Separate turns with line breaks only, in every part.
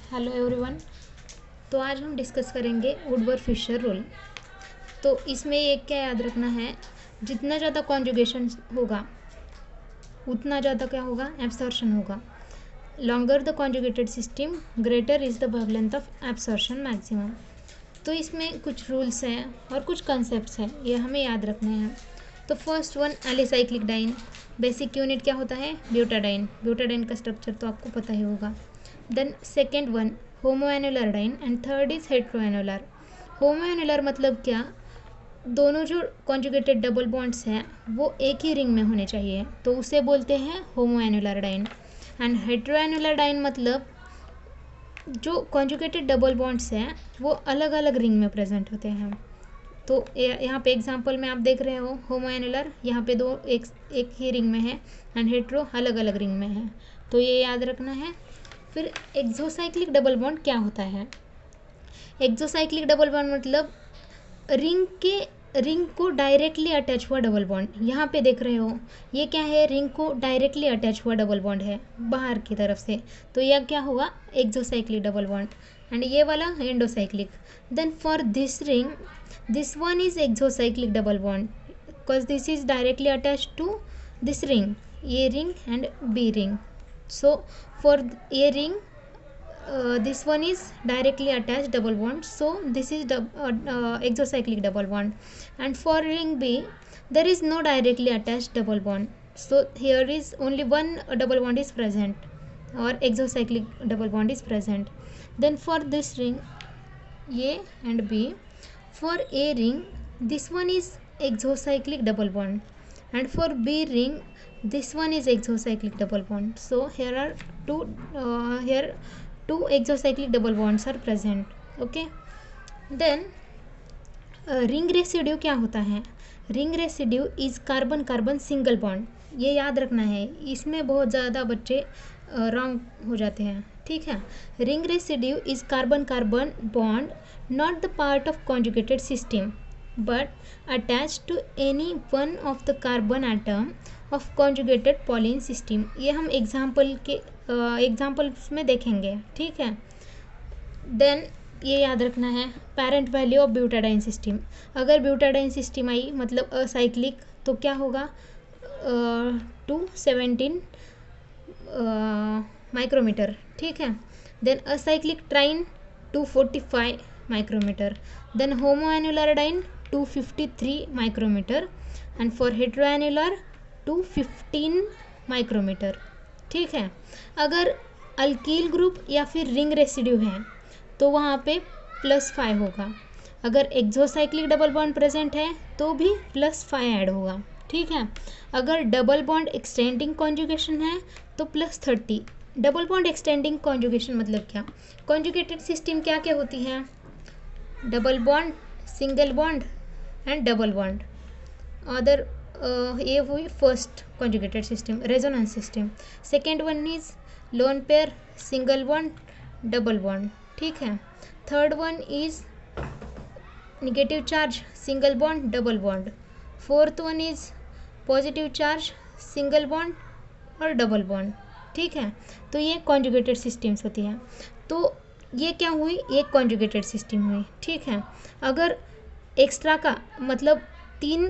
Hello everyone. तो आज हम डिस्कस करेंगे वुडवर्ड फिशर रूल। तो इसमें एक क्या याद रखना है, जितना ज़्यादा कॉन्जुगेशन होगा उतना ज़्यादा क्या होगा, एब्सॉर्प्शन होगा। Longer the conjugated system greater is the wavelength of absorption maximum. तो इसमें कुछ रूल्स हैं और कुछ कंसेप्ट्स हैं, ये हमें याद रखने हैं। तो first one, alicyclic diene. Basic unit क्या होता है, ब्यूटाडाइन। ब्यूटाडाइन का स्ट्रक्चर तो आपको पता ही होगा। Then second one, homoannular diene and third is heteroannular. Homoannular मतलब क्या, दोनों जो कॉन्जुगेटेड डबल बॉन्ड्स हैं वो एक ही रिंग में होने चाहिए, तो उसे बोलते हैं होमोएनुलर डाइन। एंड हेट्रोएनुलर डाइन मतलब जो कॉन्जुगेटेड डबल बॉन्ड्स हैं वो अलग अलग रिंग में प्रेजेंट होते हैं। तो यहाँ पे एग्जांपल में आप देख रहे हो, होमोएनुलर यहाँ पे दो एक ही रिंग में है एंड हेट्रो अलग अलग रिंग में है, तो ये याद रखना है। फिर एक्सोसाइक्लिक डबल बॉन्ड क्या होता है। एक्सोसाइक्लिक डबल बॉन्ड मतलब रिंग को डायरेक्टली अटैच हुआ डबल बॉन्ड। यहाँ पे देख रहे हो ये क्या है, रिंग को डायरेक्टली अटैच हुआ डबल बॉन्ड है बाहर की तरफ से, तो यह क्या हुआ, एक्सोसाइक्लिक डबल बॉन्ड। एंड ये वाला endocyclic. Then for this ring, this one is exocyclic double bond because this is directly attached to this ring, A ring and B ring. So for A ring, this one is directly attached double bond, so this is exocyclic double bond. And for ring B, there is no directly attached double bond, so here is only one double bond is present, or exocyclic double bond is present. Then for this ring A and B, for A ring, this one is exocyclic double bond, and for B ring, this one is exocyclic double bond. So here are two exocyclic double bonds are present. Okay. Then ring residue क्या होता है। Ring residue is carbon carbon single bond, ये याद रखना है, इसमें बहुत ज़्यादा बच्चे रॉन्ग हो जाते हैं, ठीक है। Ring residue is carbon carbon bond not the part of conjugated system but attached to any one of the carbon atom of conjugated polyene system। ये हम एग्जाम्पल्स में देखेंगे, ठीक है। देन ये याद रखना है, parent value of butadiene system. अगर ब्यूटाडाइन सिस्टम आई मतलब असाइक्लिक, तो क्या होगा, 217 माइक्रोमीटर, ठीक है। Then acyclic ट्राइन 245 micrometer. Then homoannular dyne 253 micrometer, and for heteroannular 215 micrometer, ठीक है। अगर अल्कील ग्रुप या फिर रिंग रेसिड्यू है तो वहाँ पे +5 होगा। अगर एक्सोसाइक्लिक डबल बॉन्ड प्रेजेंट है तो भी +5 ऐड होगा, ठीक है। अगर डबल बॉन्ड एक्सटेंडिंग कॉन्जुगेशन है तो +30। डबल बॉन्ड एक्सटेंडिंग कॉन्जुगेशन मतलब क्या, कॉन्जुगेटेड सिस्टम क्या क्या होती है, double bond, single bond and double bond. Other ये हुई first conjugated system, resonance system. Second one is lone pair, single bond, double bond, ठीक है। Third one is negative charge, single bond, double bond. Fourth one is positive charge, single bond और double bond, ठीक है। तो ये conjugated systems होती हैं। तो ये क्या हुई, एक कॉन्जुगेटेड सिस्टम हुई, ठीक है। अगर एक्स्ट्रा का मतलब 3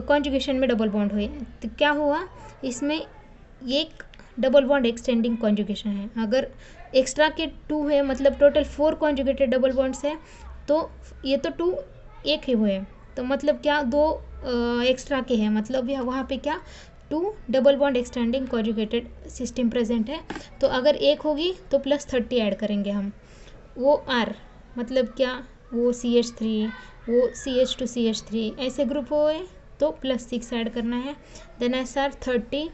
कॉन्जुगेशन में डबल बॉन्ड हुए तो क्या हुआ, इसमें एक डबल बॉन्ड एक्सटेंडिंग कॉन्जुगेशन है। अगर एक्स्ट्रा के 2 है मतलब टोटल 4 कॉन्जुगेटेड डबल बॉन्ड्स है, तो ये तो 2 एक ही हुए, तो मतलब क्या 2 एक्स्ट्रा के हैं, मतलब यह वहाँ पे क्या 2 double bond extending conjugated system present है। तो अगर एक होगी तो +30 ऐड करेंगे हम, वो R मतलब क्या, वो CH3, वो CH to CH3 ऐसे ग्रुप हुए तो +6 ऐड करना है। देन SR 30,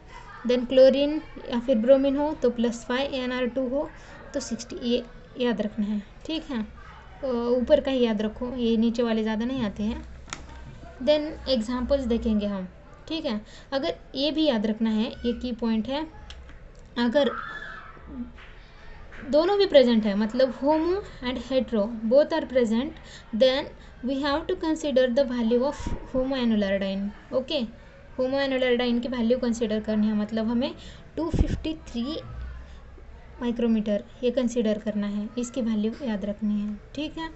देन क्लोरीन या फिर ब्रोमीन हो तो +5, NR2 हो तो 60, ये याद रखना है, ठीक है। ऊपर का ही याद रखो, ये नीचे वाले ज़्यादा नहीं आते हैं। देन एग्जाम्पल्स देखेंगे हम, ठीक है। अगर ये भी याद रखना है, ये की पॉइंट है, अगर दोनों भी प्रेजेंट है मतलब homo and hetero both are present, then we have to consider the value of homoannular diene. Okay, homoannular diene की वैल्यू कंसिडर करनी है, मतलब हमें 253 माइक्रोमीटर ये कंसीडर करना है, इसकी वैल्यू याद रखनी है। ठीक है,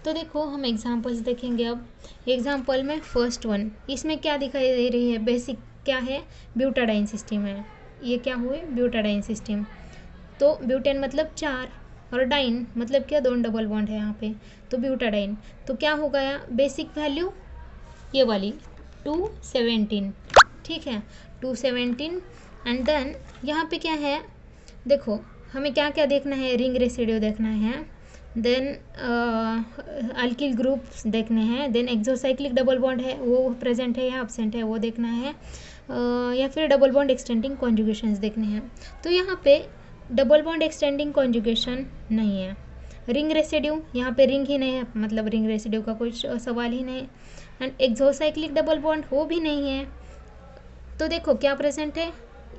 तो देखो हम एग्जांपल्स देखेंगे। अब एग्जांपल में फर्स्ट वन, इसमें क्या दिखाई दे रही है, बेसिक क्या है, ब्यूटाडाइन सिस्टम है। ये क्या हुए, ब्यूटाडाइन सिस्टम। तो ब्यूटेन मतलब 4 और डाइन मतलब क्या, 2 डबल बॉन्ड है यहाँ पे, तो ब्यूटाडाइन। तो क्या हो गया बेसिक वैल्यू, ये वाली 217। ठीक है, 217। एंड देन यहाँ पे क्या है, देखो हमें क्या क्या देखना है, रिंग रेसिड्यू देखना है, देन अल्किल ग्रुप्स देखने हैं, देन एक्सोसाइक्लिक डबल बॉन्ड है वो प्रेजेंट है या एब्सेंट है वो देखना है, या फिर डबल बॉन्ड एक्सटेंडिंग कॉन्जुगेशंस देखने हैं। तो यहाँ पे डबल बॉन्ड एक्सटेंडिंग कॉन्जुगेशन नहीं है। रिंग रेसिड्यू, यहाँ पे रिंग ही नहीं है, मतलब रिंग रेसिड्यू का कोई सवाल ही नहीं। एंड एक्सोसाइक्लिक डबल बॉन्ड वो भी नहीं है। तो देखो क्या प्रेजेंट है,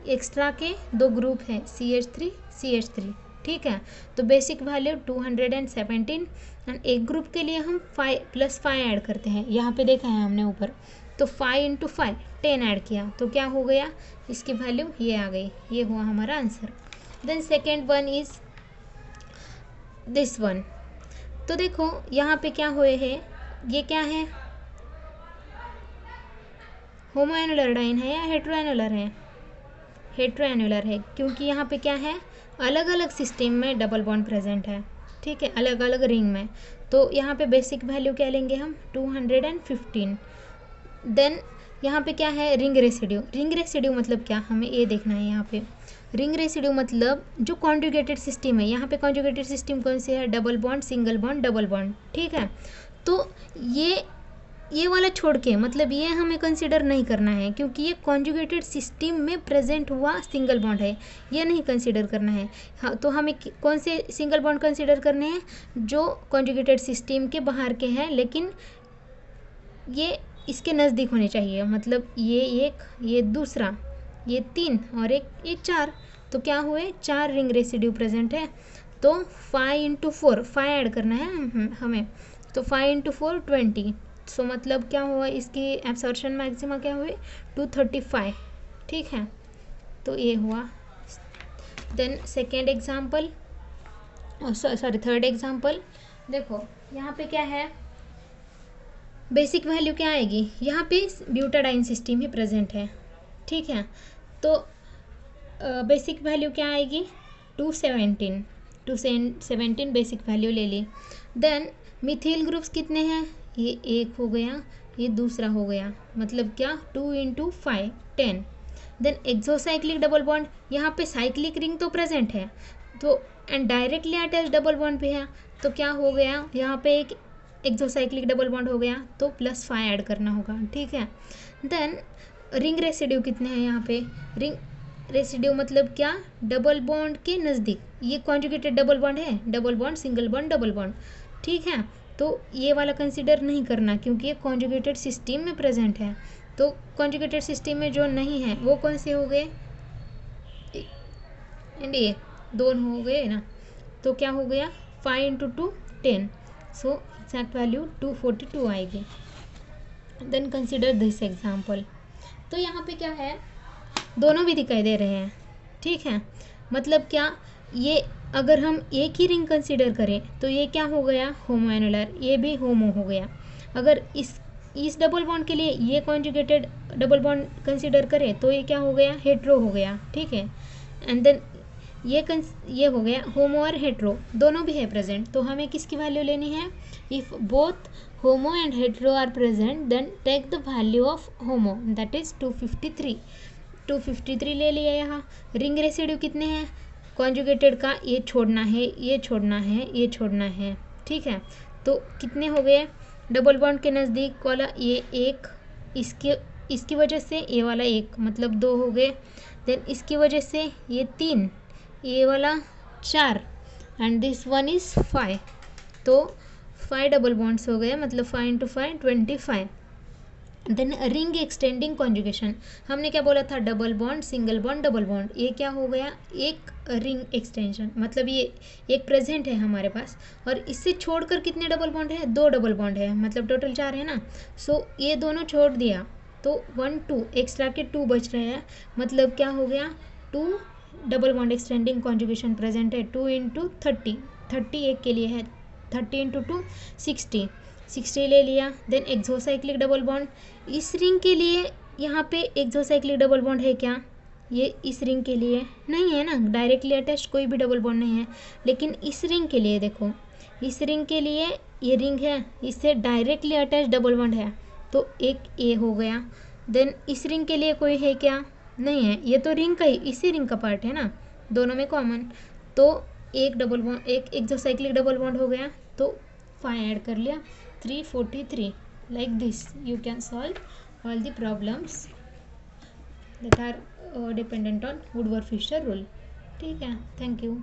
एक्स्ट्रा के 2 ग्रुप हैं, CH3 CH3। ठीक है, तो बेसिक वैल्यू 217 एंड एक ग्रुप के लिए हम 5 + 5 ऐड करते हैं, यहाँ पे देखा है हमने ऊपर। तो 5 × 5 10 ऐड किया तो क्या हो गया, इसकी वैल्यू ये आ गई, ये हुआ हमारा answer. Then second one is this one. तो देखो यहाँ पे क्या हुए है, ये क्या है, होमोएनुलर डाइन है या हेट्रोएनुलर है, हेट्रोएनुलर है, क्योंकि यहाँ पे क्या है, अलग अलग सिस्टम में डबल बॉन्ड प्रेजेंट है। ठीक है, अलग अलग रिंग में। तो यहाँ पे बेसिक वैल्यू क्या लेंगे हम, 215। देन यहाँ पे क्या है, रिंग रेसिड्यू। रिंग रेसिड्यू मतलब क्या, हमें ये देखना है यहाँ पे। रिंग रेसिड्यू मतलब जो कॉन्जुगेटेड सिस्टम है, यहाँ पे कॉन्जुगेटेड सिस्टम कौन से है, double bond, single bond, double bond. ठीक है, तो ये वाला छोड़ के, मतलब ये हमें कंसिडर नहीं करना है, क्योंकि ये कॉन्जुगेटेड सिस्टम में प्रेजेंट हुआ सिंगल बॉन्ड है, ये नहीं कंसिडर करना है। हाँ, तो हमें कौन से सिंगल बॉन्ड कंसिडर करने हैं, जो कॉन्जुगेटेड सिस्टम के बाहर के हैं, लेकिन ये इसके नज़दीक होने चाहिए। मतलब ये एक, ये दूसरा, ये 3 और ये 4। तो क्या हुए, 4 रिंग रेसिड्यू प्रेजेंट है। तो 5 × 4 5 ऐड करना है हमें, तो 5 × 4 20। सो मतलब क्या हुआ, इसकी एब्सॉर्प्शन मैक्सिमा क्या हुई, 235। ठीक है, तो ये हुआ। Then second example, sorry third example. देखो यहाँ पे क्या है, बेसिक वैल्यू क्या आएगी, यहाँ पे ब्यूटाडाइन सिस्टम ही प्रेजेंट है। ठीक है, तो बेसिक वैल्यू क्या आएगी, 217 बेसिक वैल्यू ले ली। देन मिथिल ग्रुप्स कितने हैं, ये एक हो गया, ये दूसरा हो गया, मतलब क्या, 2 × 5 10। देन एक्सोसाइक्लिक डबल बॉन्ड, यहाँ पे साइक्लिक रिंग तो प्रेजेंट है, तो and directly attach double bond भी है, तो क्या हो गया, यहाँ पे एक एक्सोसाइक्लिक डबल बॉन्ड हो गया, तो +5 ऐड करना होगा। ठीक है, देन रिंग रेसिड्यू कितने हैं, यहाँ पे रिंग रेसिड्यू मतलब क्या, डबल बॉन्ड के नज़दीक, ये कॉन्जुगेटेड डबल बॉन्ड है, double bond, single bond, double bond. ठीक है, तो ये वाला कंसिडर नहीं करना, क्योंकि ये कॉन्जुगेटेड सिस्टम में प्रेजेंट है। तो कॉन्जुगेटेड सिस्टम में जो नहीं है वो कौन से हो गए, एंड ये दोनों हो गए ना, तो क्या हो गया, 5 × 2 10। सो एग्जैक्ट वैल्यू 242 आएगी। Then consider this example. तो यहाँ पे क्या है, दोनों भी दिखाई दे रहे हैं। ठीक है, मतलब क्या, ये अगर हम एक ही रिंग कंसिडर करें तो ये क्या हो गया, होमोएनुलर, ये भी होमो हो गया। अगर इस डबल बॉन्ड के लिए ये कॉन्जुगेटेड डबल बॉन्ड कंसिडर करें तो ये क्या हो गया, हेट्रो हो गया। ठीक है, एंड देन ये हो गया होमो और हेट्रो, दोनों भी है प्रेजेंट। तो हमें किसकी वैल्यू लेनी है, if both homo and hetero are present then take the value of homo, that is 253 ले लिया। यहाँ रिंग रेसिड्यू कितने हैं, कॉन्जुगेटेड का ये छोड़ना है, ये छोड़ना है, ये छोड़ना है। ठीक है, तो कितने हो गए, डबल बॉन्ड के नज़दीक वाला ये एक, इसकी वजह से ये वाला एक, मतलब 2 हो गए। देन इसकी वजह से ये 3, ये वाला 4 एंड दिस वन इज़ 5। तो 5 डबल बॉन्ड्स हो गए, मतलब 5 × 5 25। देन रिंग एक्सटेंडिंग कॉन्जुगेशन, हमने क्या बोला था, double bond, single bond, double bond. ये क्या हो गया, एक रिंग एक्सटेंशन, मतलब ये एक प्रेजेंट है हमारे पास, और इससे छोड़कर कितने डबल बॉन्ड है, 2 डबल बॉन्ड है, मतलब टोटल 4 है ना। सो ये दोनों छोड़ दिया तो 1 2 एक्स्ट्रा के 2 बच रहे हैं, मतलब क्या हो गया, 2 double bond extending conjugation present है, 2 × 30, 30 एक के लिए है, 30 × 2 60, 60 ले लिया। देन एक्सोसाइक्लिक डबल बॉन्ड, इस रिंग के लिए यहाँ पे एक्सोसाइक्लिक डबल बॉन्ड है क्या? ये इस रिंग के लिए नहीं है ना, डायरेक्टली अटैच्ड कोई भी डबल बॉन्ड नहीं है। लेकिन इस रिंग के लिए देखो, इस रिंग के लिए ये रिंग है, इससे डायरेक्टली अटैच डबल बॉन्ड है, तो एक ए हो गया। देन इस रिंग के लिए कोई है क्या? नहीं है, ये तो रिंग का ही, इसी रिंग का पार्ट है ना, दोनों में कॉमन, तो एक डबल बॉन्ड, एक एक्सोसाइक्लिक डबल बॉन्ड हो गया, तो 5 ऐड कर लिया, 343। Like this you can solve all the problems that are dependent on Woodward Fisher rule. ठीक है, थैंक यू।